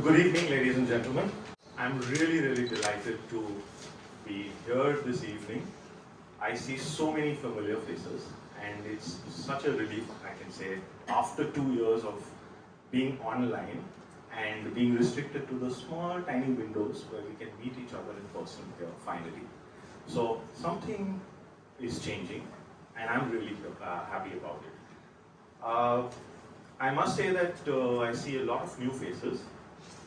Good evening, ladies and gentlemen. I'm really delighted to be here this evening. I see so many familiar faces, and it's such a relief, I can say, after 2 years of being online and being restricted to the small, tiny windows where we can meet each other in person here, finally. So something is changing, and I'm really happy about it. I must say that I see a lot of new faces,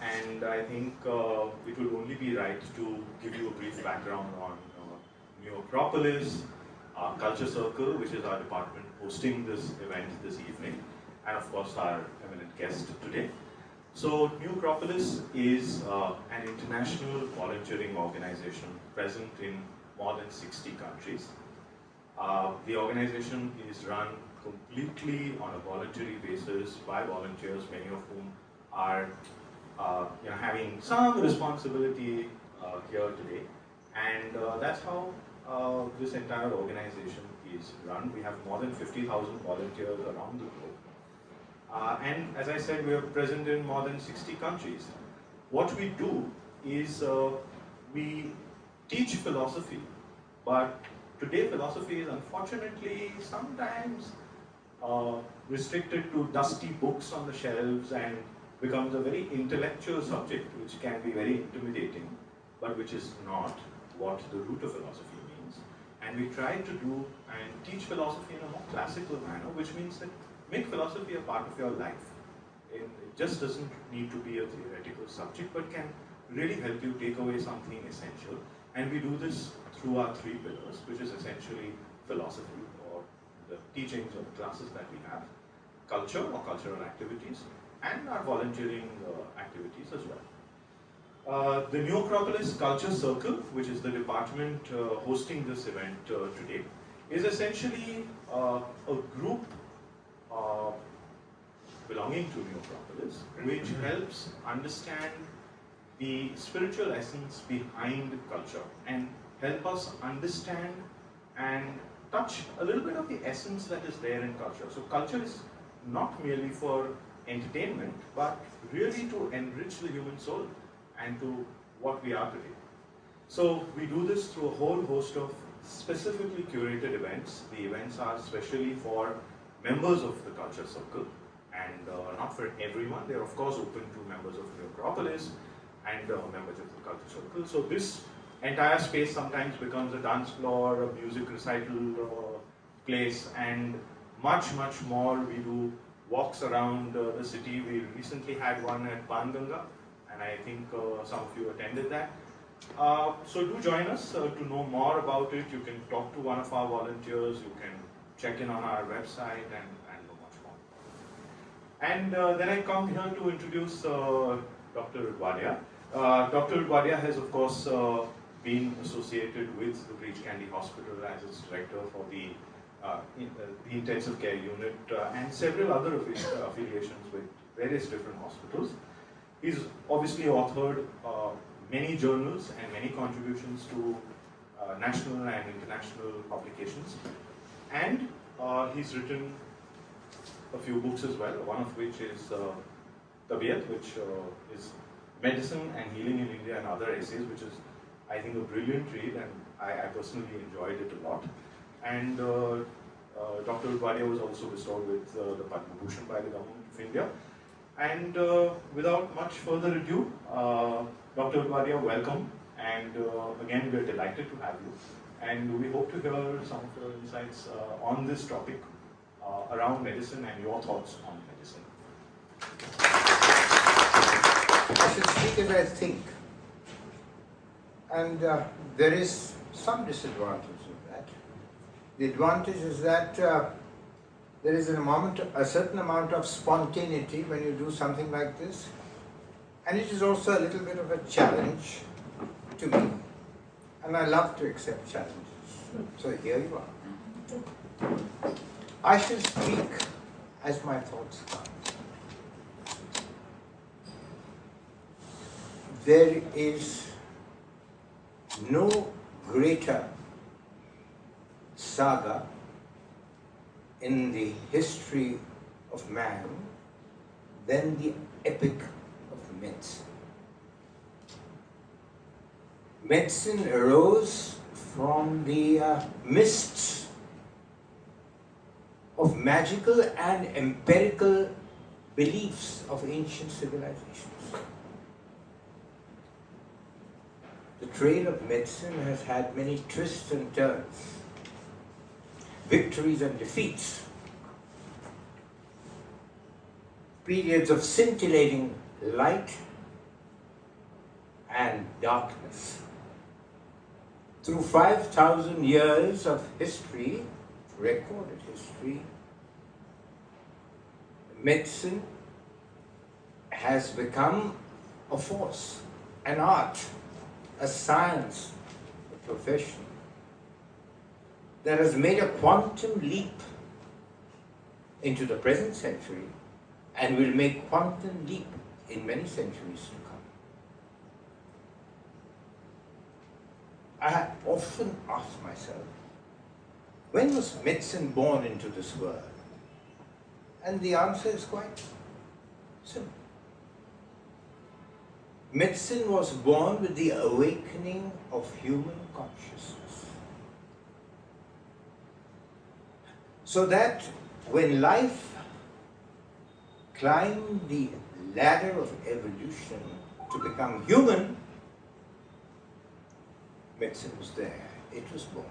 and I think it will only be right to give you a brief background on New Acropolis Culture Circle, which is our department hosting this event this evening, and of course our eminent guest today. So New Acropolis is an international volunteering organization present in more than 60 countries. The organization is run completely on a voluntary basis by volunteers, many of whom are having some responsibility here today, and that's how this entire organization is run. We have more than 50,000 volunteers around the globe, and as I said, we are present in more than 60 countries. What we do is we teach philosophy, but today philosophy is unfortunately sometimes restricted to dusty books on the shelves and becomes a very intellectual subject, which can be very intimidating, but which is not what the root of philosophy means. And we try to do and teach philosophy in a more classical manner, which means that make philosophy a part of your life. It just doesn't need to be a theoretical subject, but can really help you take away something essential. And we do this through our 3 pillars, which is essentially philosophy, or the teachings or classes that we have, culture or cultural activities, and our volunteering activities as well. The New Acropolis Culture Circle, which is the department hosting this event today, is essentially a group belonging to New Acropolis, which helps understand the spiritual essence behind culture and help us understand and touch a little bit of the essence that is there in culture. So culture is not merely for entertainment, but really to enrich the human soul and to what we are today. So we do this through a whole host of specifically curated events. The events are specially for members of the Culture Circle and not for everyone. They're of course open to members of New Acropolis and members of the Culture Circle. So this entire space sometimes becomes a dance floor, a music recital place, and much more. We do walks around the city. We recently had one at Panganga, and I think some of you attended that. So do join us to know more about it. You can talk to one of our volunteers, you can check in on our website and know much more. And then I come here to introduce Dr. Udwadia. Dr. Udwadia has of course been associated with the Breach Candy Hospital as its director for the intensive care unit and several other affiliations with various different hospitals. He's obviously authored many journals and many contributions to national and international publications, and he's written a few books as well, one of which is Tabiyat, which is medicine and healing in India, and other essays, which is, I think, a brilliant read, and I personally enjoyed it a lot. And Dr. Udwadia was also bestowed with the Padma Bhushan by the Government of India. And without much further ado, Dr. Udwadia, welcome. And again, we are delighted to have you. And we hope to hear some of your insights on this topic around medicine and your thoughts on medicine. I should speak as I think. And there is some disadvantage of that. The advantage is that there is a certain amount of spontaneity when you do something like this. And it is also a little bit of a challenge to me. And I love to accept challenges. So here you are. I shall speak as my thoughts come. There is no greater saga in the history of man than the epic of myths. medicine arose from the mists of magical and empirical beliefs of ancient civilizations. The trail of medicine has had many twists and turns, victories and defeats, periods of scintillating light and darkness. Through 5,000 years of history, recorded history, medicine has become a force, an art, a science, a profession that has made a quantum leap into the present century and will make quantum leap in many centuries to come. I have often asked myself, when was medicine born into this world? And the answer is quite simple. Medicine was born with the awakening of human consciousness. So that when life climbed the ladder of evolution to become human, medicine was there. It was born.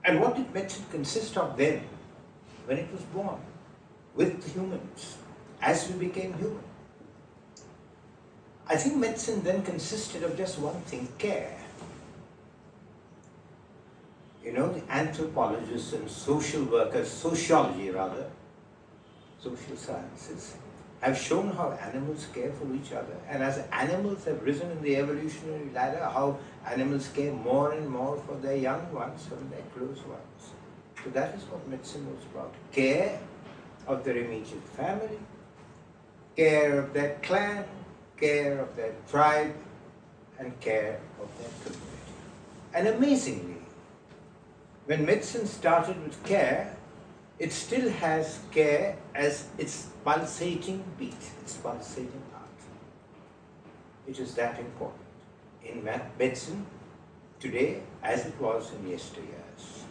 And what did medicine consist of then, when it was born, with the humans, as we became human? I think medicine then consisted of just one thing, care. You know, the anthropologists and social workers, sociology rather, social sciences, have shown how animals care for each other. And as animals have risen in the evolutionary ladder, how animals care more and more for their young ones and their close ones. So that is what medicine was about. Care of their immediate family, care of their clan, care of their tribe, and care of their community. And amazingly, when medicine started with care, it still has care as its pulsating beat, its pulsating heart. It is that important in medicine today as it was in yesteryears.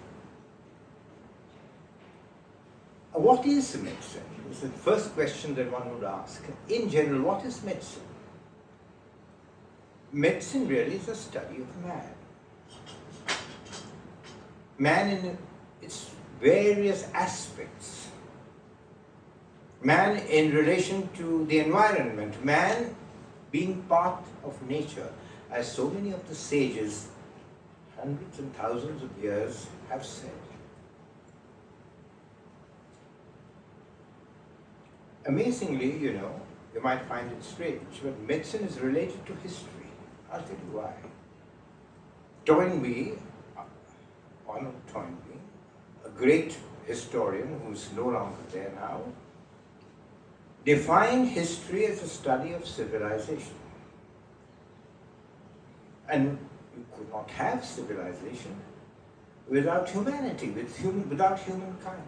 What is medicine? Is the first question that one would ask. In general, what is medicine? Medicine really is a study of man. Man in its various aspects. Man in relation to the environment. Man being part of nature, as so many of the sages, hundreds and thousands of years, have said. Amazingly, you know, you might find it strange, but medicine is related to history. I'll tell you why. Toynbee, Arnold Toynbee, a great historian who's no longer there now, defined history as a study of civilization. And you could not have civilization without humanity, without humankind.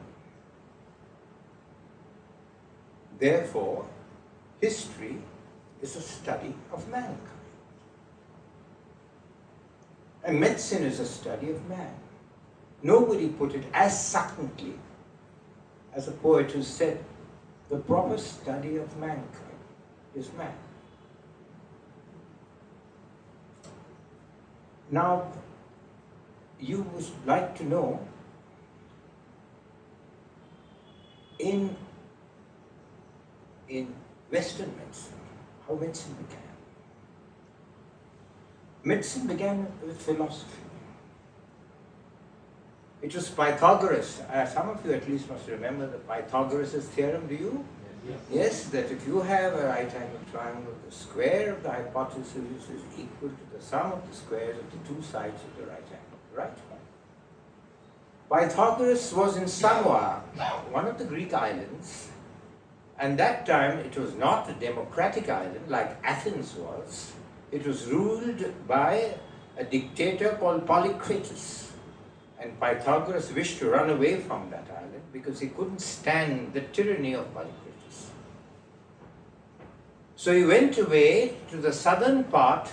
Therefore, history is a study of mankind. And medicine is a study of man. Nobody put it as succinctly as a poet who said, the proper study of mankind is man. Now, you would like to know, in Western medicine, how medicine began. Medicine began with philosophy. It was Pythagoras. Some of you at least must remember the Pythagoras' theorem, do you? Yes. Yes, that if you have a right angle triangle, the square of the hypotenuse is equal to the sum of the squares of the two sides of the right angle. Right? Pythagoras was in Samoa, one of the Greek islands, and that time it was not a democratic island like Athens was. It was ruled by a dictator called Polycrates. And Pythagoras wished to run away from that island because he couldn't stand the tyranny of Polycrates. So he went away to the southern part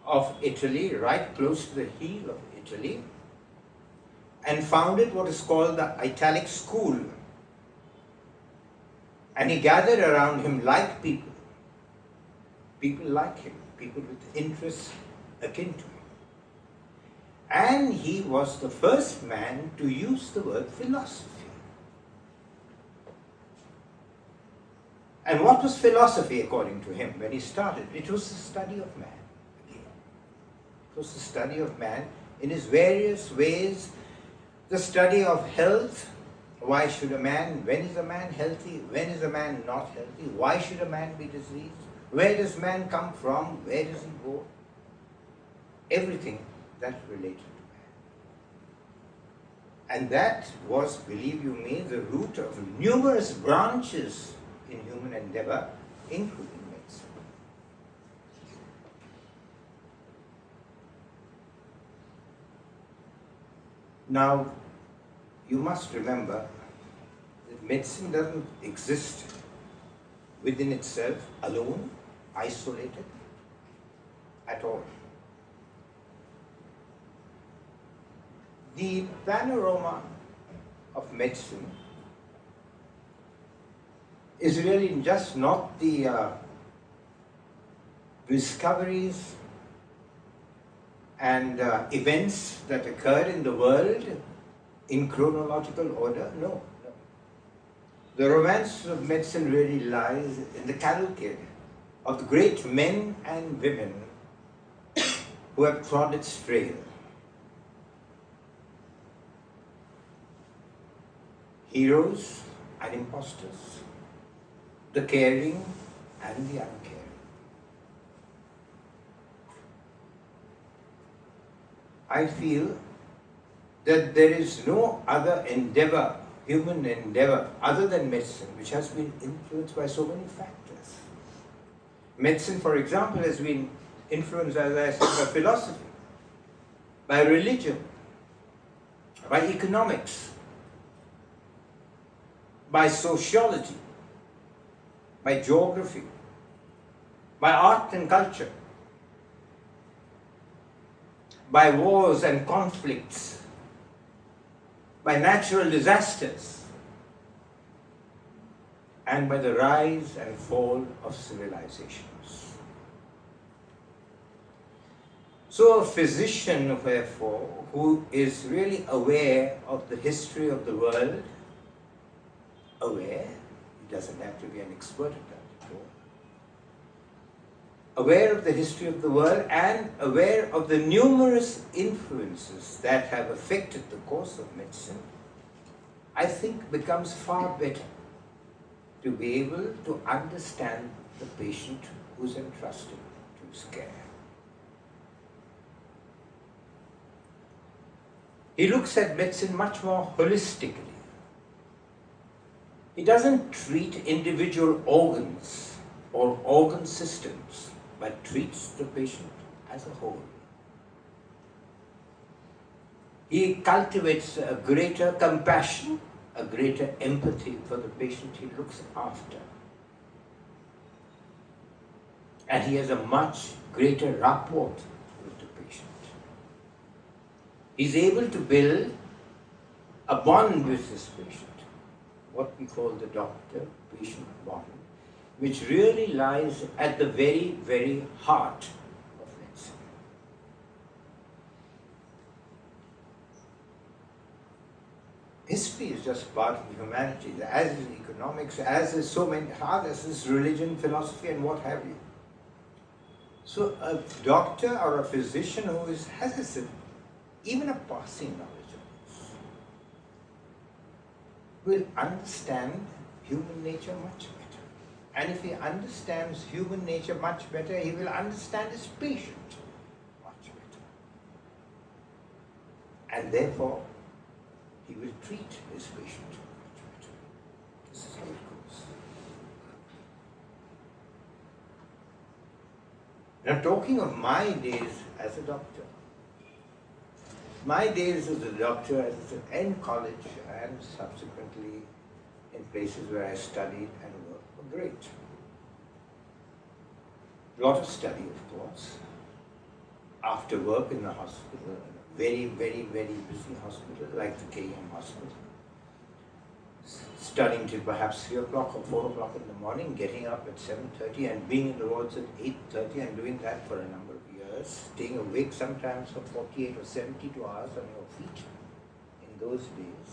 of Italy, right close to the heel of Italy, and founded what is called the Italic School. And he gathered around him like people like him, people with interests akin to him. And he was the first man to use the word philosophy. And what was philosophy according to him when he started? It was the study of man. Again. It was the study of man in his various ways, the study of health. Why should a man, when is a man healthy, when is a man not healthy, why should a man be diseased, where does man come from, where does he go? Everything that related to man. And that was, believe you me, the root of numerous branches in human endeavor, including medicine. Now, you must remember that medicine doesn't exist within itself, alone, isolated, at all. The panorama of medicine is really just not the discoveries and events that occurred in the world in chronological order. No. The romance of medicine really lies in the cavalcade of the great men and women who have trod its trail. Heroes and impostors, the caring and the uncaring. I feel that there is no other endeavor, human endeavor, other than medicine, which has been influenced by so many factors. Medicine, for example, has been influenced, as I said, by philosophy, by religion, by economics, by sociology, by geography, by art and culture, by wars and conflicts, by natural disasters, and by the rise and fall of civilizations. So a physician, therefore, who is really aware of the history of the world, aware, he doesn't have to be an expert at that at all, aware of the history of the world and aware of the numerous influences that have affected the course of medicine, I think becomes far better to be able to understand the patient who's entrusted to his care. He looks at medicine much more holistically. He doesn't treat individual organs or organ systems, but treats the patient as a whole. He cultivates a greater compassion, a greater empathy for the patient he looks after. And he has a much greater rapport with the patient. He's able to build a bond with his patient, what we call the doctor-patient bond, which really lies at the very, very heart of medicine. History is just part of humanity, as is economics, as is so many others, is religion, philosophy, and what have you. So a doctor or a physician who has even a passing knowledge of this will understand human nature much better. And if he understands human nature much better, he will understand his patient much better. And therefore, he will treat his patient much better. This is how it goes. Now, talking of my days as a doctor, my days as a doctor, in college and subsequently in places where I studied and worked, were great. A lot of study, of course. After work in the hospital, a very, very, very busy hospital like the KM hospital. Studying till perhaps 3 o'clock or 4 o'clock in the morning, getting up at 7:30 and being in the wards at 8:30 and doing that for a number of years, staying awake sometimes for 48 or 72 hours on your feet. In those days,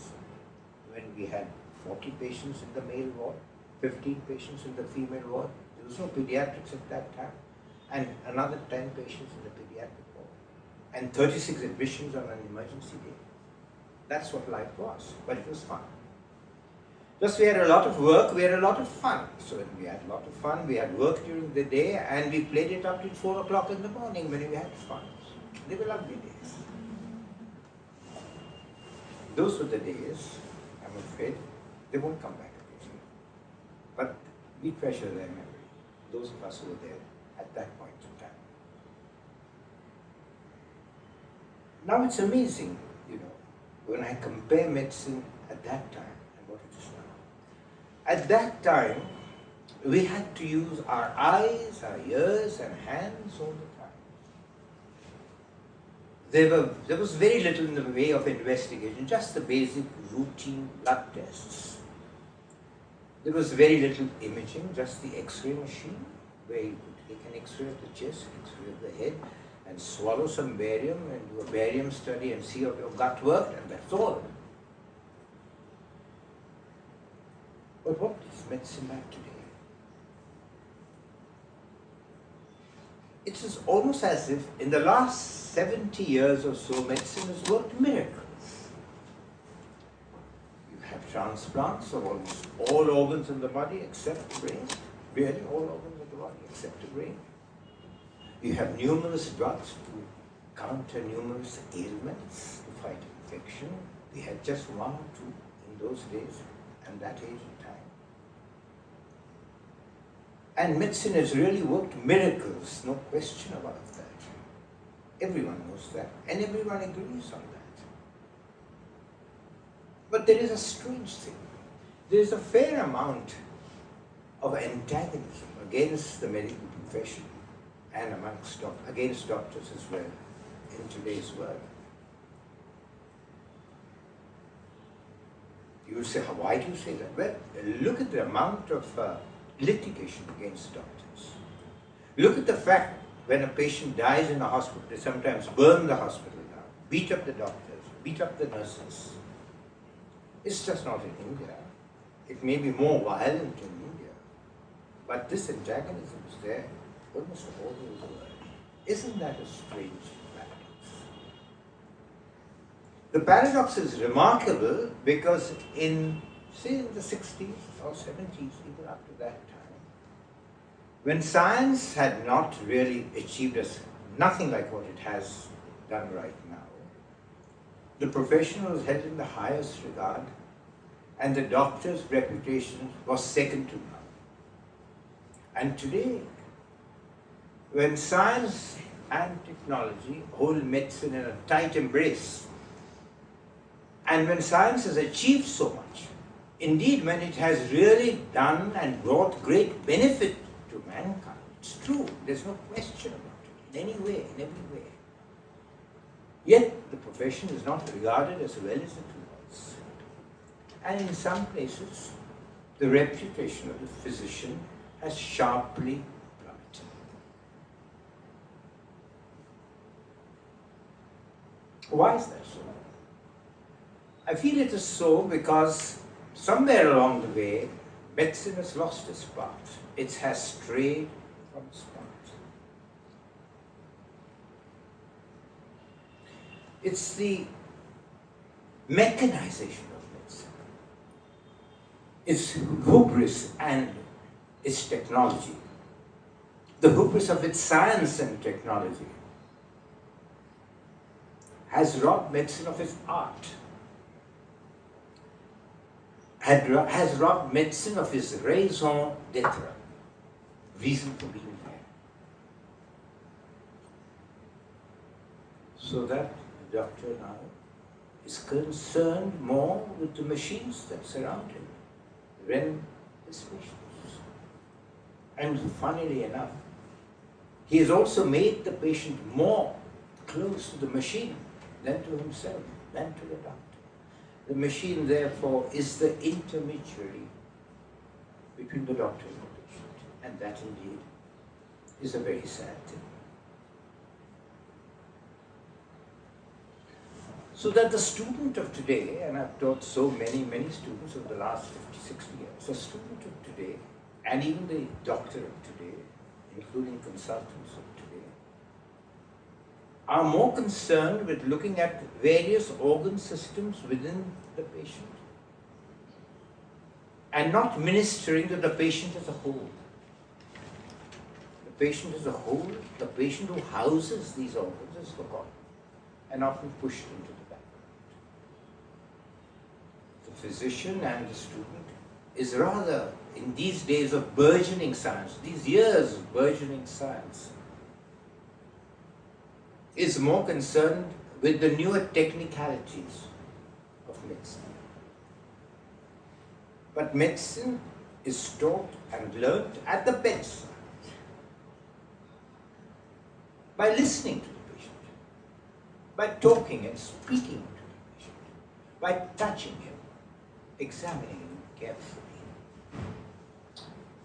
when we had 40 patients in the male ward, 15 patients in the female ward, there was no pediatrics at that time, and another 10 patients in the pediatric ward, and 36 admissions on an emergency day. That's what life was, but it was fun. Plus we had a lot of work, we had a lot of fun. So when we had a lot of fun, we had work during the day and we played it up till 4 o'clock in the morning when we had fun. They were lovely days. Those were the days, I'm afraid, they won't come back again. But we treasure their memory, those of us who were there at that point in time. Now it's amazing, when I compare medicine at that time and what it is now. At that time, we had to use our eyes, our ears and hands all the time. There was very little in the way of investigation, just the basic routine blood tests. There was very little imaging, just the X-ray machine, where you could take an X-ray of the chest, X-ray of the head, and swallow some barium and do a barium study and see how your gut worked, and that's all. But what is medicine like today? It is almost as if in the last 70 years or so, medicine has worked miracles. You have transplants of almost all organs in the body except the brain. Really all organs of the body except the brain. You have numerous drugs to counter numerous ailments, to fight infection. We had just 1 or 2 in those days and that age of time. And medicine has really worked miracles, no question about that. Everyone knows that, and everyone agrees on that. But there is a strange thing. There is a fair amount of antagonism against the medical profession and against doctors as well in today's world. You will say, why do you say that? Well, look at the amount of litigation against doctors. Look at the fact when a patient dies in a hospital, they sometimes burn the hospital down, beat up the doctors, beat up the nurses. It's just not in India. It may be more violent in India, but this antagonism is there almost all over the world. Isn't that a strange paradox? The paradox is remarkable because in the 60s or 70s, even up to that time, when science had not really achieved nothing like what it has done right now, the profession was held in the highest regard and the doctor's reputation was second to none. And today, when science and technology hold medicine in a tight embrace, and when science has achieved so much, indeed when it has really done and brought great benefit to mankind, it's true, there's no question about it, in any way, in every way. Yet the profession is not regarded as well as it was. And in some places, the reputation of the physician has sharply plummeted. Why is that so? I feel it is so because somewhere along the way, medicine has lost its path. It has strayed from its path. It's the mechanization of medicine, its hubris and its technology, the hubris of its science and technology has robbed medicine of its art, has robbed medicine of its raison d'etre, reason for being there. So that the doctor now is concerned more with the machines that surround him than his patients. And funnily enough, he has also made the patient more close to the machine than to himself, than to the doctor. The machine, therefore, is the intermediary between the doctor and the patient. And that indeed is a very sad thing. So that the student of today, and I've taught so many students over the last 50, 60 years, the student of today, and even the doctor of today, including consultants of today, are more concerned with looking at various organ systems within the patient and not ministering to the patient as a whole. The patient as a whole, the patient who houses these organs is forgotten and often pushed into the background. The physician and the student is rather, in these days of burgeoning science, these years of burgeoning science, is more concerned with the newer technicalities of medicine. But medicine is taught and learnt at the bedside by listening to the patient, by talking and speaking to the patient, by touching him, examining him carefully.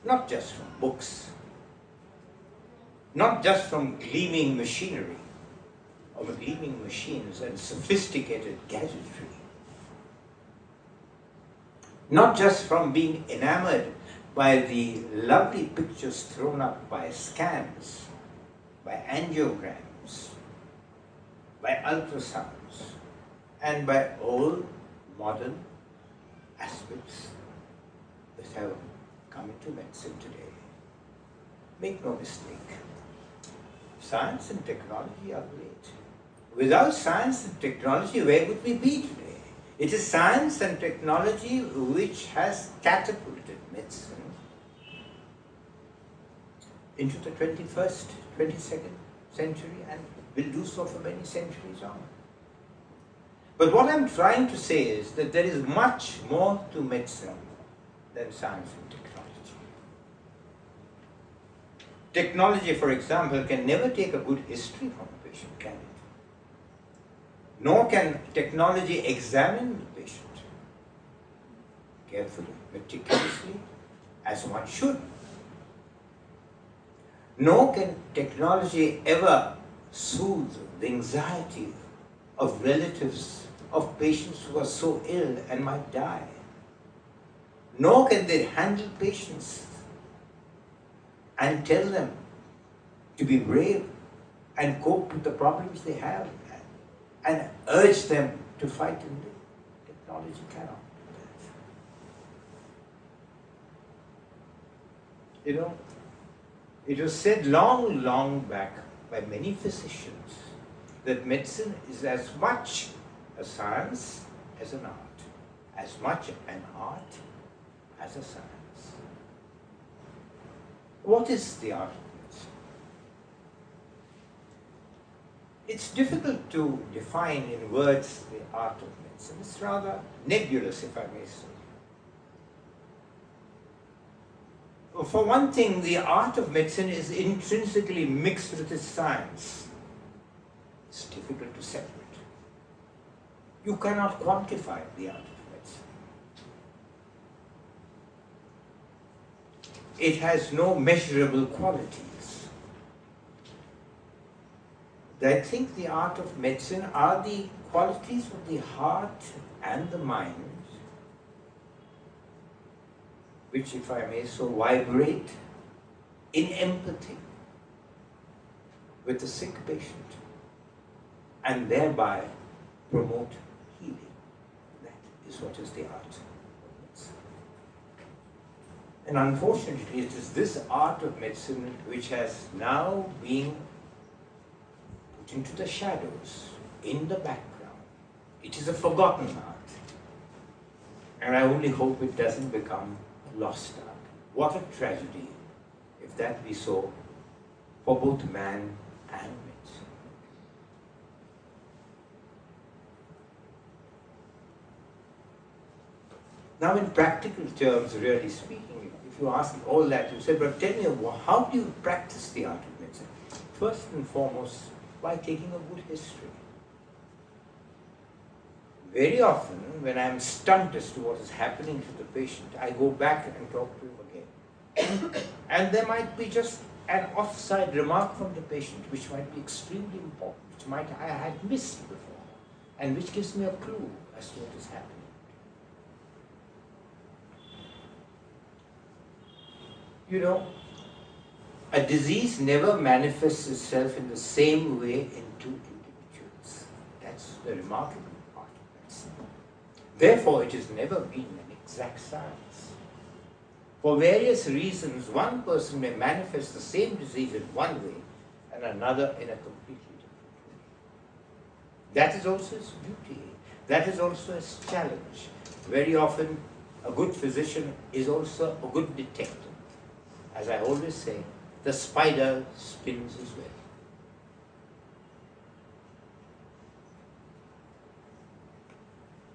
Not just from books, not just from gleaming machinery or gleaming machines and sophisticated gadgetry, not just from being enamored by the lovely pictures thrown up by scans, by angiograms, by ultrasounds, and by all modern aspects that have come into medicine today. Make no mistake, science and technology are great. Without science and technology, where would we be today? It is science and technology which has catapulted medicine into the 21st, 22nd century and will do so for many centuries on. But what I'm trying to say is that there is much more to medicine than science and technology. Technology, for example, can never take a good history from a patient, can it? Nor can technology examine the patient carefully, meticulously, as one should. Nor can technology ever soothe the anxiety of relatives of patients who are so ill and might die. Nor can they handle patients and tell them to be brave and cope with the problems they have and urge them to fight and live. Technology cannot do that. You know, it was said long back by many physicians that medicine is as much a science as an art, as much an art as a science. What is the art of medicine? It's difficult to define in words the art of medicine. It's rather nebulous, if I may say. For one thing, the art of medicine is intrinsically mixed with its science. It's difficult to separate. You cannot quantify the art of medicine. It has no measurable qualities. I think the art of medicine are the qualities of the heart and the mind, which, if I may so, vibrate in empathy with the sick patient and thereby promote healing. That is what is the art of medicine. And unfortunately, it is this art of medicine which has now been put into the shadows, in the background. It is a forgotten art. And I only hope it doesn't become a lost art. What a tragedy if that be so for both man and medicine. Now, in practical terms, really speaking, if you ask all that, you say, but tell me, how do you practice the art of medicine? First and foremost, by taking a good history. Very often, when I am stunned as to what is happening to the patient, I go back and talk to him again. And there might be just an offside remark from the patient, which might be extremely important, which I had missed before, and which gives me a clue as to what is happening. You know, a disease never manifests itself in the same way in two individuals. That's the remarkable part of medicine. Therefore, it has never been an exact science. For various reasons, one person may manifest the same disease in one way and another in a completely different way. That is also its beauty. That is also its challenge. Very often, a good physician is also a good detective. As I always say, the spider spins his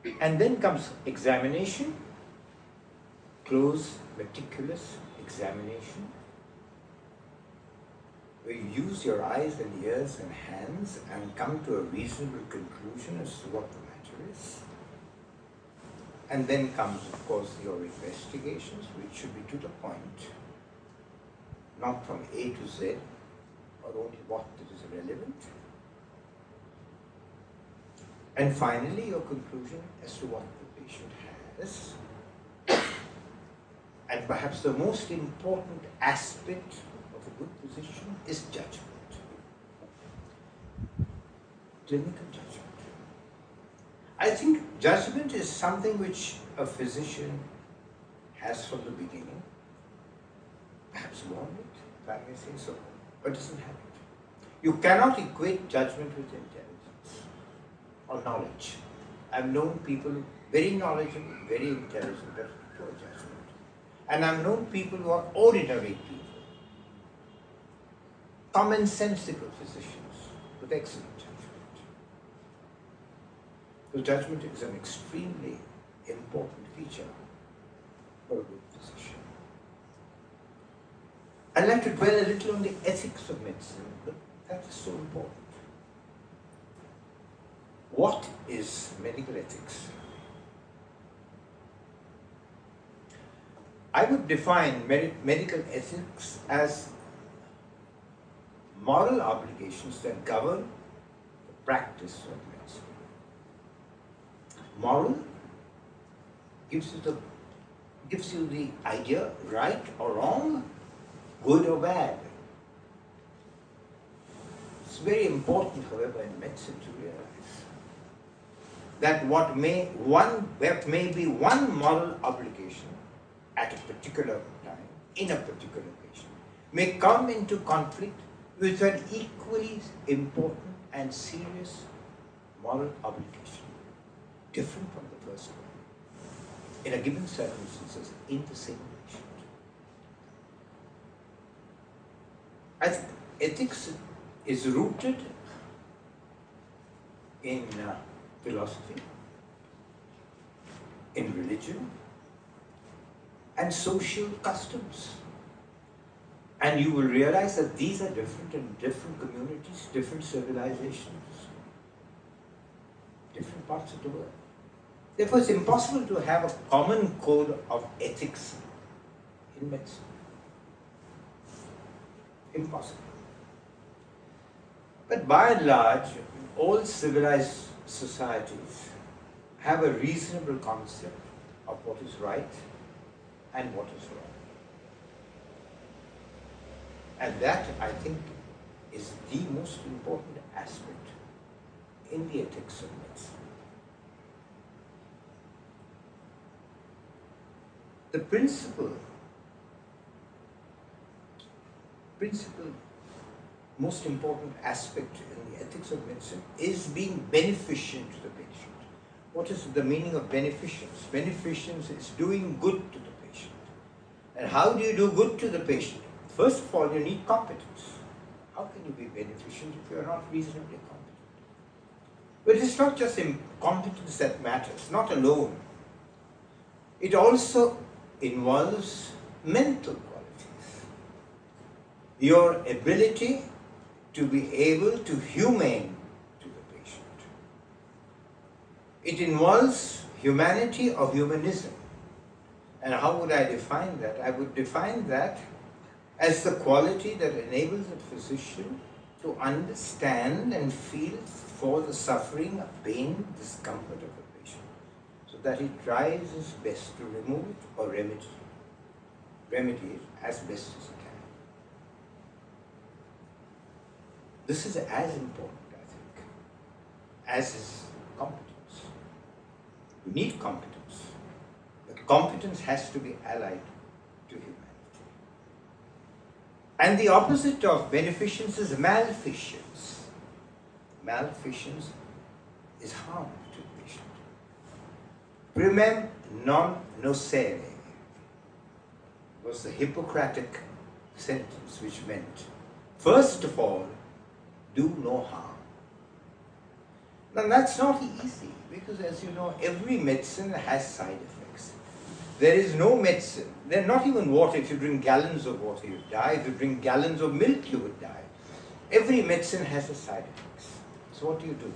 web. And then comes examination, close, meticulous examination, where you use your eyes and ears and hands and come to a reasonable conclusion as to what the matter is. And then comes, of course, your investigations, which should be to the point, not from A to Z, or only what that is relevant. And finally, your conclusion as to what the patient has. And perhaps the most important aspect of a good physician is judgment. Clinical judgment. I think judgment is something which a physician has from the beginning, perhaps born with, if I may say so, but doesn't have it. You cannot equate judgment with intelligence or knowledge. I've known people very knowledgeable, very intelligent, but poor judgment. And I've known people who are ordinary people, commonsensical physicians with excellent judgment. So judgment is an extremely important feature for a good physician. I'd like to dwell a little on the ethics of medicine, but that is so important. What is medical ethics? I would define medical ethics as moral obligations that govern the practice of medicine. Moral gives you the idea, right or wrong, good or bad. It's very important, however, in medicine to realize that what may be one moral obligation at a particular time, in a particular patient, may come into conflict with an equally important and serious moral obligation, different from the first one, in a given circumstances, in the same patient. I think ethics is rooted in philosophy, in religion, and social customs. And you will realize that these are different in different communities, different civilizations, different parts of the world. Therefore, it's impossible to have a common code of ethics in medicine. Impossible. But by and large, all civilized societies have a reasonable concept of what is right and what is wrong. And that, I think, is the most important aspect in the ethics of medicine. The principal, most important aspect in the ethics of medicine is being beneficent to the patient. What is the meaning of beneficence? Beneficence is doing good to the patient. And how do you do good to the patient? First of all, you need competence. How can you be beneficent if you are not reasonably competent? But it's not just competence that matters, not alone. It also involves mental qualities. Your ability to be able to humane to the patient. It involves humanity or humanism. And how would I define that? I would define that as the quality that enables a physician to understand and feel for the suffering, pain, discomfort of a patient, so that he tries his best to remove it or remedy it as best as he can. This is as important, I think, as is competence. You need competence, but competence has to be allied to humanity. And the opposite of beneficence is maleficence. Maleficence is harm to the patient. Primum non nocere was the Hippocratic sentence, which meant, first of all, do no harm. Now that's not easy, because as you know, every medicine has side effects. There is no medicine, there not even water. If you drink gallons of water, you die. If you drink gallons of milk, you would die. Every medicine has a side effects. So what do you do?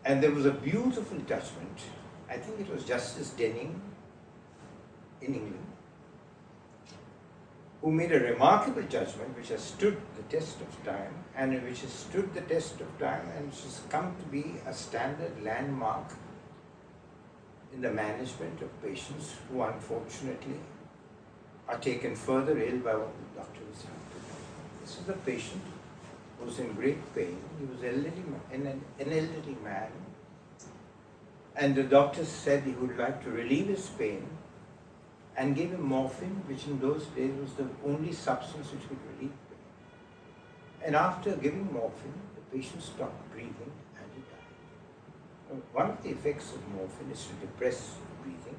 And there was a beautiful judgment. I think it was Justice Denning in England, who made a remarkable judgment which has stood the test of time, and which has stood the test of time, and which has come to be a standard landmark in the management of patients who unfortunately are taken further ill by what the doctor is trying to do. This is a patient who was in great pain. He was an elderly man, and the doctor said he would like to relieve his pain and gave him morphine, which in those days was the only substance which could relieve pain. And after giving morphine, the patient stopped breathing and he died. One of the effects of morphine is to depress breathing,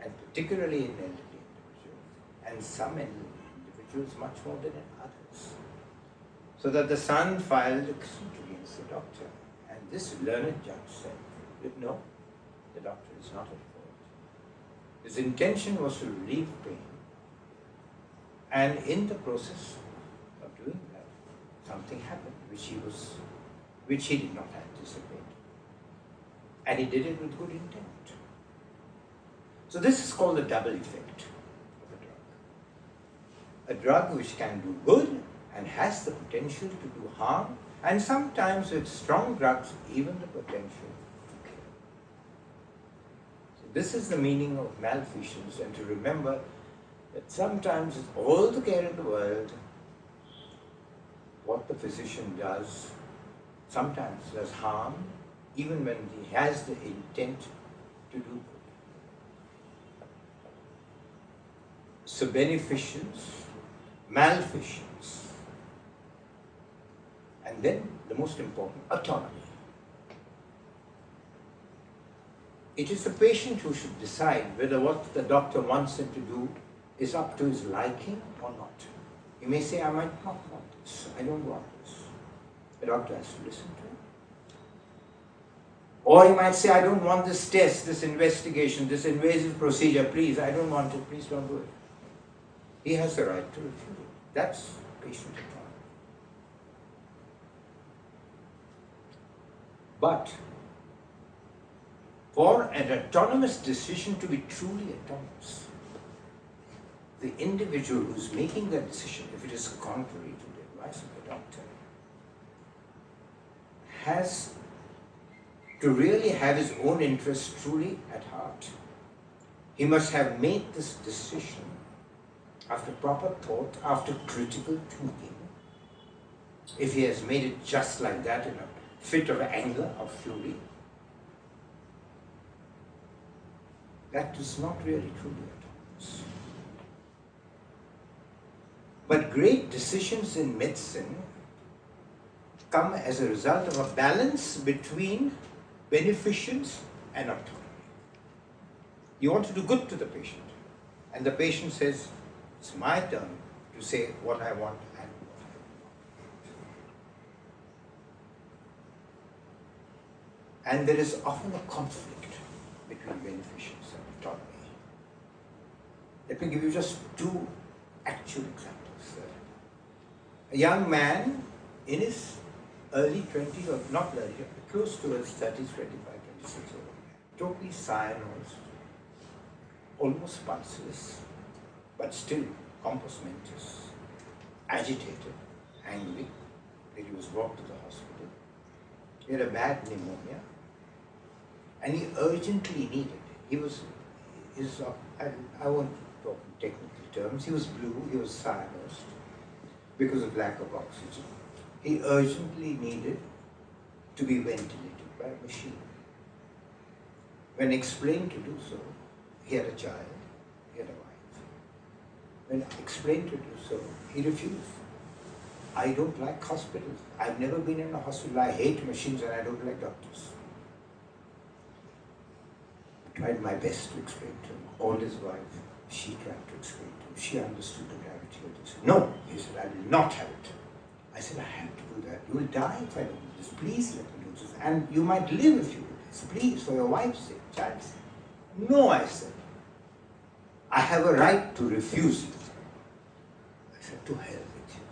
and particularly in elderly individuals, and some elderly individuals much more than in others. So that the son filed a suit against the doctor, and this learned judge said that no, the doctor is not at fault. His intention was to relieve pain, and in the process of doing that, something happened which he did not anticipate. And he did it with good intent. So this is called the double effect of a drug. A drug which can do good and has the potential to do harm, and sometimes with strong drugs, even the potential to kill. So this is the meaning of maleficence, and to remember that sometimes with all the care in the world, what the physician does sometimes does harm, even when he has the intent to do good. So beneficence, maleficence, and then the most important, autonomy. It is the patient who should decide whether what the doctor wants him to do is up to his liking or not. He may say, I might not want this, I don't want this. The doctor has to listen to him. Or he might say, I don't want this test, this investigation, this invasive procedure, please, I don't want it, please don't do it. He has the right to refuse it. That's patient autonomy. But for an autonomous decision to be truly autonomous, the individual who's making that decision, if it is contrary to the advice of the doctor, has to really have his own interests truly at heart. He must have made this decision after proper thought, after critical thinking. If he has made it just like that in a fit of anger or fury, that is not really truly autonomous. But great decisions in medicine come as a result of a balance between beneficence and autonomy. You want to do good to the patient, and the patient says, it's my turn to say what I want and what I want. And there is often a conflict between beneficence and autonomy. Let me give you just two actual examples. A young man in his early 20s, or not early, close to his 30s, 25, 26, totally cyanosed, almost pulseless, but still compos mentis, agitated, angry, that he was brought to the hospital. He had a bad pneumonia, and he urgently needed. I won't talk in technical terms, he was blue, he was cyanosed because of lack of oxygen. He urgently needed to be ventilated by a machine. When explained to do so, he had a child, he had a wife. When explained to do so, he refused. I don't like hospitals. I've never been in a hospital. I hate machines and I don't like doctors. I tried my best to explain to him. All his wife, she tried to explain to him. She understood the gravity of this. No, he said, I will not have it. I said, I have to do that. You will die if I don't do this. Please let me do this. And you might live if you do this. Please, for your wife's sake, child's sake. No, I said. I have a right to refuse it. I said, to hell with you.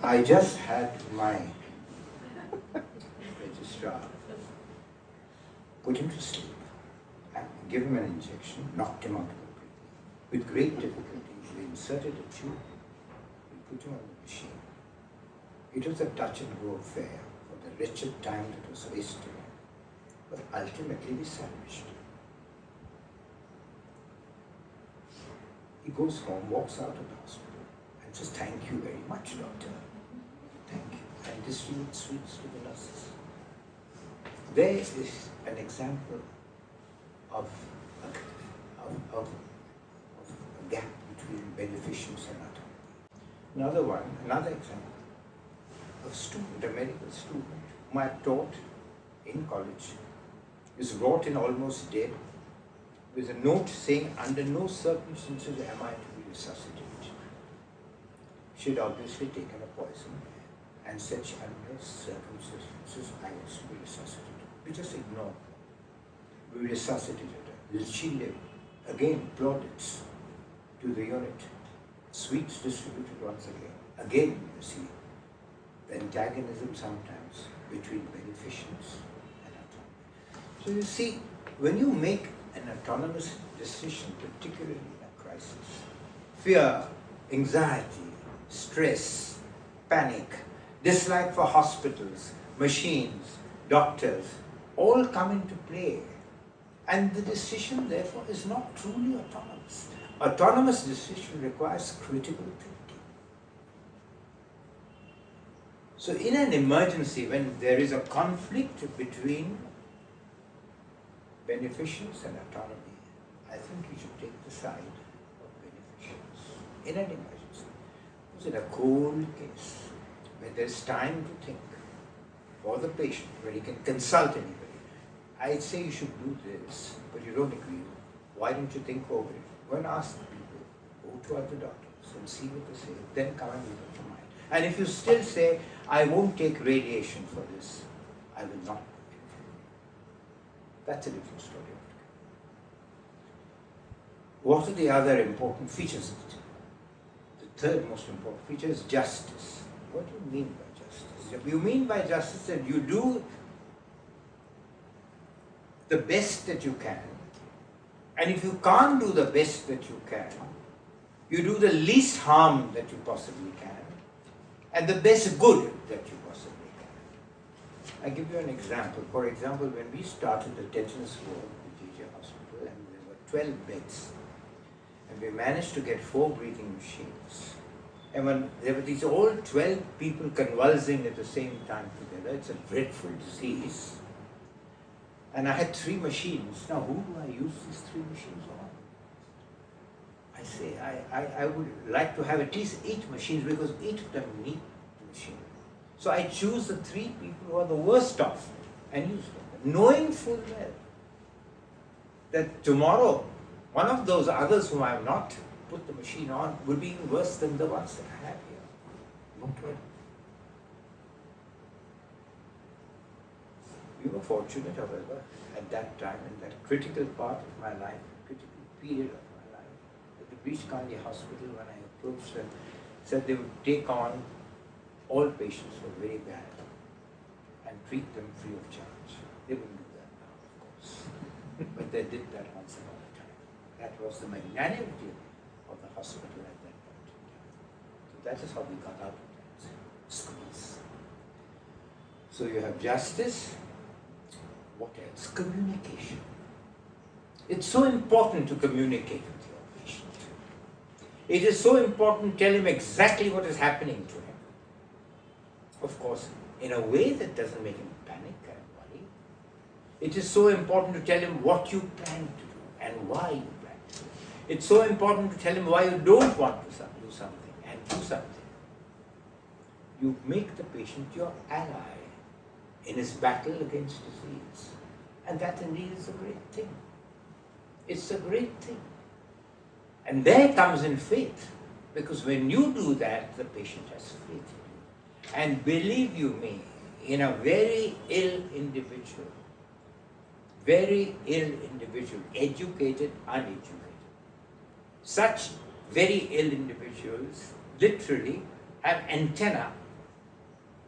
I just had my registrar put him to sleep and give him an injection, knocked him out completely. With great difficulty, we inserted a tube, we put him on the machine. It was a touch and go affair for the wretched time that was wasted, but ultimately we salvaged him. He goes home, walks out of the hospital, and says, thank you very much, doctor. Thank you. And distributes sweets to the nurses. There is an example of a gap between beneficence and autonomy. Another example, a medical student whom I taught in college, is brought in almost dead with a note saying, under no circumstances am I to be resuscitated. She had obviously taken a poison and said, under circumstances I was to be resuscitated. We just ignored her. We resuscitated her. She lived. Again, plaudits to the unit. Sweets distributed once again. Again, you see, the antagonism sometimes between beneficence and autonomy. So you see, when you make an autonomous decision, particularly in a crisis, fear, anxiety, stress, panic, dislike for hospitals, machines, doctors, all come into play. And the decision, therefore, is not truly autonomous. Autonomous decision requires critical thinking. So in an emergency, when there is a conflict between beneficence and autonomy, I think you should take the side of beneficence. In an emergency, because in a cold case, where there's time to think for the patient, where he can consult anybody, I'd say you should do this, but you don't agree. Why don't you think over it? Go and ask the people, go to other doctors and see what they say, then come and make up your mind. And if you still say, I won't take radiation for this, I will not take it. That's a different story. What are the other important features of it? The third most important feature is justice. What do you mean by justice? You mean by justice that you do the best that you can, and if you can't do the best that you can, you do the least harm that you possibly can, and the best good that you possibly can. I give you an example. For example, when we started the tetanus ward at the GJ Hospital, and there were 12 beds, and we managed to get 4 breathing machines. And when there were these all 12 people convulsing at the same time together, it's a dreadful disease. And I had 3 machines. Now, who do I use these 3 machines on? I say, I would like to have at least 8 machines because 8 of them need the machine. So I choose the 3 people who are the worst off and use them, knowing full well that tomorrow, one of those others whom I have not put the machine on will be even worse than the ones that I have here. Don't worry. We were fortunate, however, at that time, in that critical part of my life, critical period of my life, at the Beach County Hospital, when I approached them, said they would take on all patients who were very bad and treat them free of charge. They wouldn't do that now, of course. But they did that once upon a time. That was the magnanimity of the hospital at that point in time. So that is how we got out of that squeeze. So you have justice. What else? Communication. It's so important to communicate with your patient. It is so important to tell him exactly what is happening to him. Of course, in a way that doesn't make him panic and worry. It is so important to tell him what you plan to do and why you plan to do it. It's so important to tell him why you don't want to do something and do something. You make the patient your ally in his battle against disease. And that indeed is a great thing. It's a great thing. And there comes in faith. Because when you do that, the patient has faith in you. And believe you me, in a very ill individual, educated, uneducated, such very ill individuals literally have antennae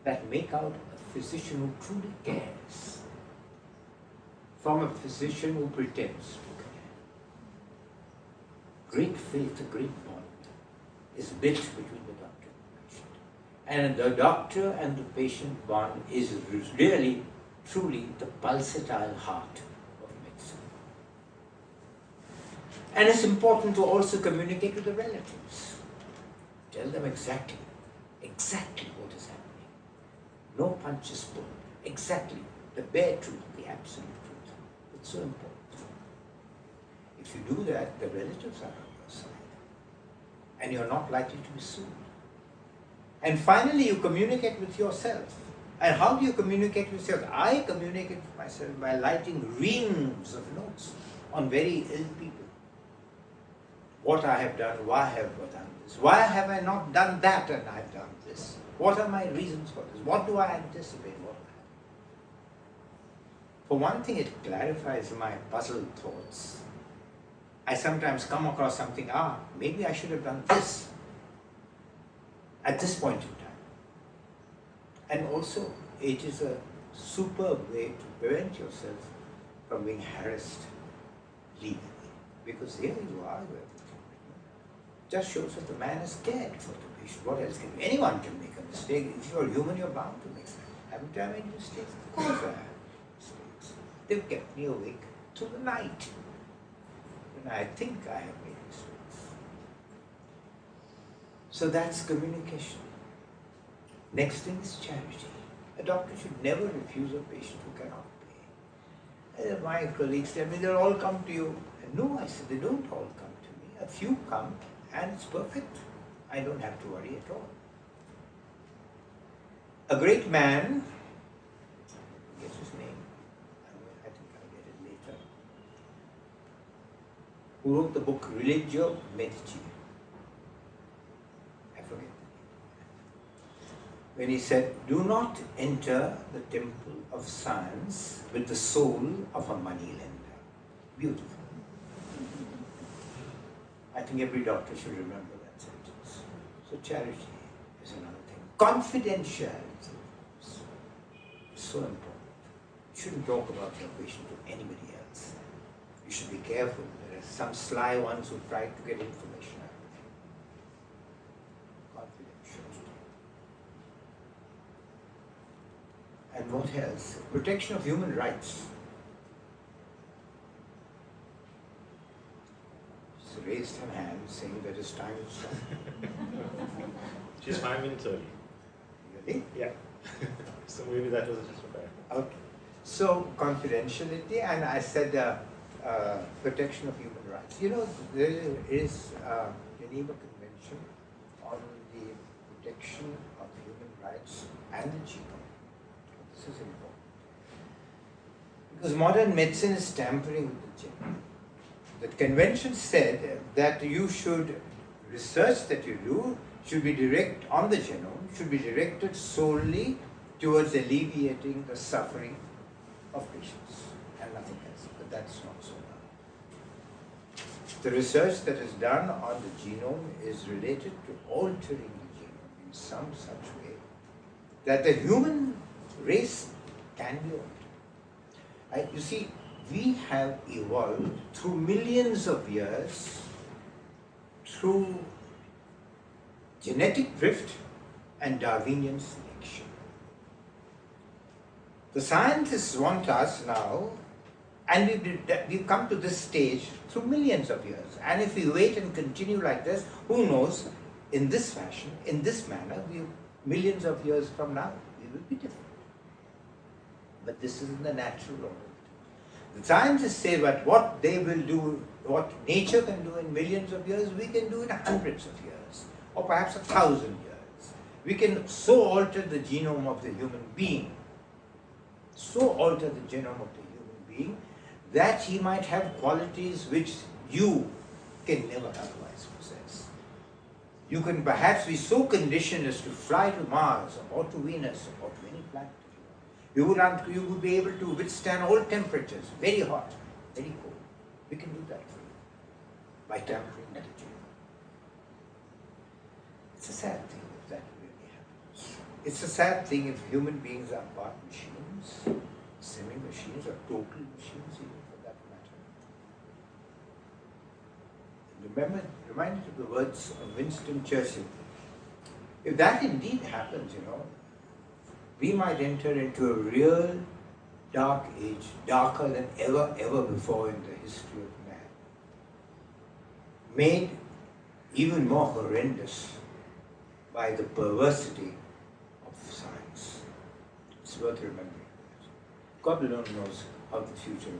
that make out a physician who truly cares from a physician who pretends to care. Great faith, a great bond is built between the doctor and the patient. And the doctor and the patient bond is really, truly the pulsatile heart of medicine. And it's important to also communicate with the relatives. Tell them exactly what is happening. No punches pulled. Exactly the bare truth, the absolute truth. It's so important. If you do that, the relatives are on your side. And you're not likely to be sued. And finally, you communicate with yourself. And how do you communicate with yourself? I communicate with myself by writing reams of notes on very ill people. What I have done, why have I done this? Why have I not done that and I've done this? What are my reasons for this? What do I anticipate? For one thing, it clarifies my puzzled thoughts. I sometimes come across something, maybe I should have done this at this point in time. And also, it is a superb way to prevent yourself from being harassed legally. Because here you are, just shows that the man is cared for the patient. What else can anyone can make a mistake? If you're human, you're bound to make mistakes. Haven't I made mistakes? Of course I have mistakes. They've kept me awake through the night. And I think I have made mistakes. So that's communication. Next thing is charity. A doctor should never refuse a patient who cannot pay. My colleagues tell me they'll all come to you. And no, I said, they don't all come to me. A few come and it's perfect. I don't have to worry at all. A great man, I forget his name, I think I'll get it later, who wrote the book Religio Medici. I forget the name. When he said, do not enter the temple of science with the soul of a moneylender. Beautiful. I think every doctor should remember that sentence. So charity is another thing. Confidentiality is so important. You shouldn't talk about your patient to anybody else. You should be careful. There are some sly ones who try to get information out of you. Confidentiality. And what else? Protection of human rights. She raised her hand saying that it's time to stop. She's 5 minutes early. Really? Yeah. So maybe that was just a bad. Okay. So confidentiality, and I said protection of human rights. You know, there is a Geneva Convention on the protection of human rights and the genome. This is important. Because modern medicine is tampering with the genome. The convention said that you should, research that you do should be direct on the genome, should be directed solely towards alleviating the suffering of patients and nothing else. But that's not so now. The research that is done on the genome is related to altering the in some such way that the human race can be altered. You see, we have evolved through millions of years through genetic drift and Darwinian selection. The scientists want us now, and we've come to this stage through millions of years. And if we wait and continue like this, who knows, in this fashion, in this manner, millions of years from now, we will be different. But this is in the natural order. The scientists say that what they will do, what nature can do in millions of years, we can do in hundreds of years, or perhaps 1,000 years. We can so alter the genome of the human being, that he might have qualities which you can never otherwise possess. You can perhaps be so conditioned as to fly to Mars or to Venus or to any planet. You would be able to withstand all temperatures, very hot, very cold. We can do that for you by tampering the genome. It's a sad thing if that really happens. It's a sad thing if human beings are part machines, semi-machines, or total machines even for that matter. Reminded of the words of Winston Churchill. If that indeed happens, we might enter into a real dark age, darker than ever before in the history of man. Made even more horrendous by the perversity of science. It's worth remembering that. God alone knows how the future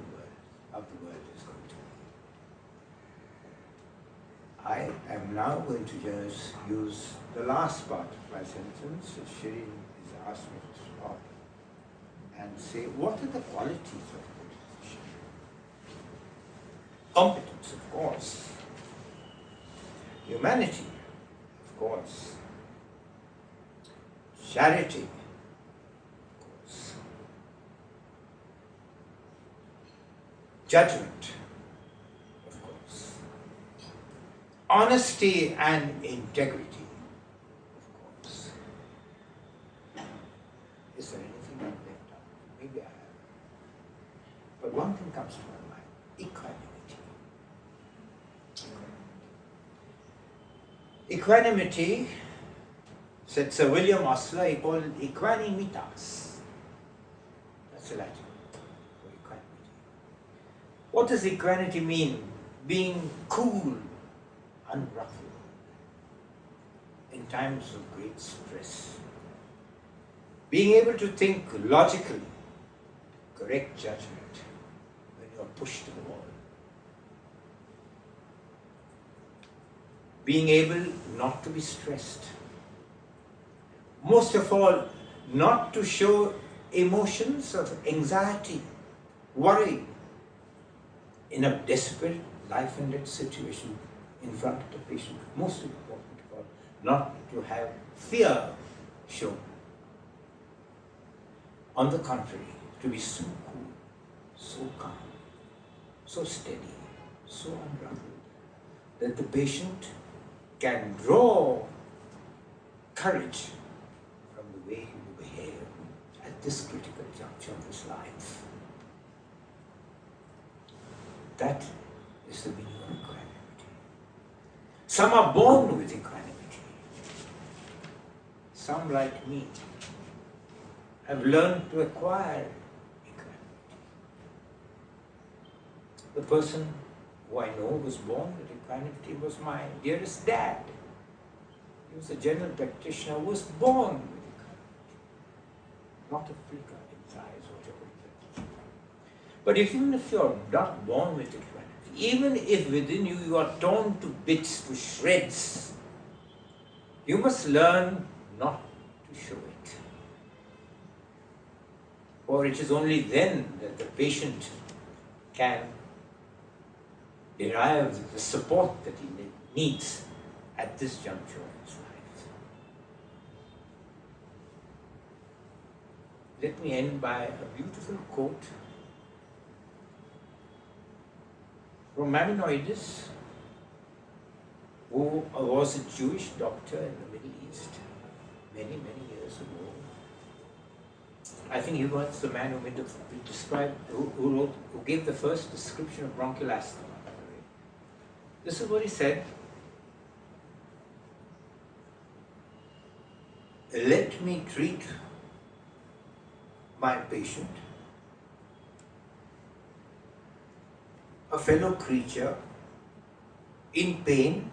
of the world is going to be. I am now going to just use the last part of my sentence, which Shirin has asked me to stop, and say, what are the qualities of a good physician? Competence, of course. Humanity, of course. Charity, of course. Judgment, of course. Honesty and integrity, of course. Is there anything I've left out? Maybe I have. But one thing comes to my mind: equanimity. Equanimity, said Sir William Osler, he called it equanimitas. That's the Latin for equanimity. What does equanimity mean? Being cool, unruffled in times of great stress. Being able to think logically, correct judgment when you are pushed to the wall. Being able not to be stressed. Most of all, not to show emotions of anxiety, worry in a desperate life and death situation in front of the patient. Most important of all, not to have fear shown. On the contrary, to be so cool, so calm, so steady, so unruffled, that the patient can draw courage from the way you behave at this critical juncture of his life. That is the meaning of equanimity. Some are born with equanimity. Some, like me, have learned to acquire equanimity. The person who I know was born with equanimity was my dearest dad. He was a general practitioner who was born with equanimity. Not a flicker in his eyes, whatever it is. But even if you are not born with equanimity, even if within you you are torn to bits, to shreds, you must learn not to show it. For it is only then that the patient can derive the support that he needs at this juncture of his life. Let me end by a beautiful quote from Maimonides, who was a Jewish doctor in the Middle East. many, many years ago. I think he was the man who gave the first description of bronchial asthma, by the way. This is what he said. Let me treat my patient, a fellow creature, in pain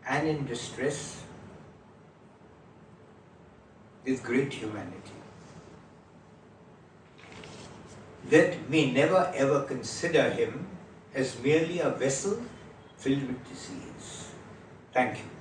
and in distress, with great humanity. Let me never ever consider him as merely a vessel filled with disease. Thank you.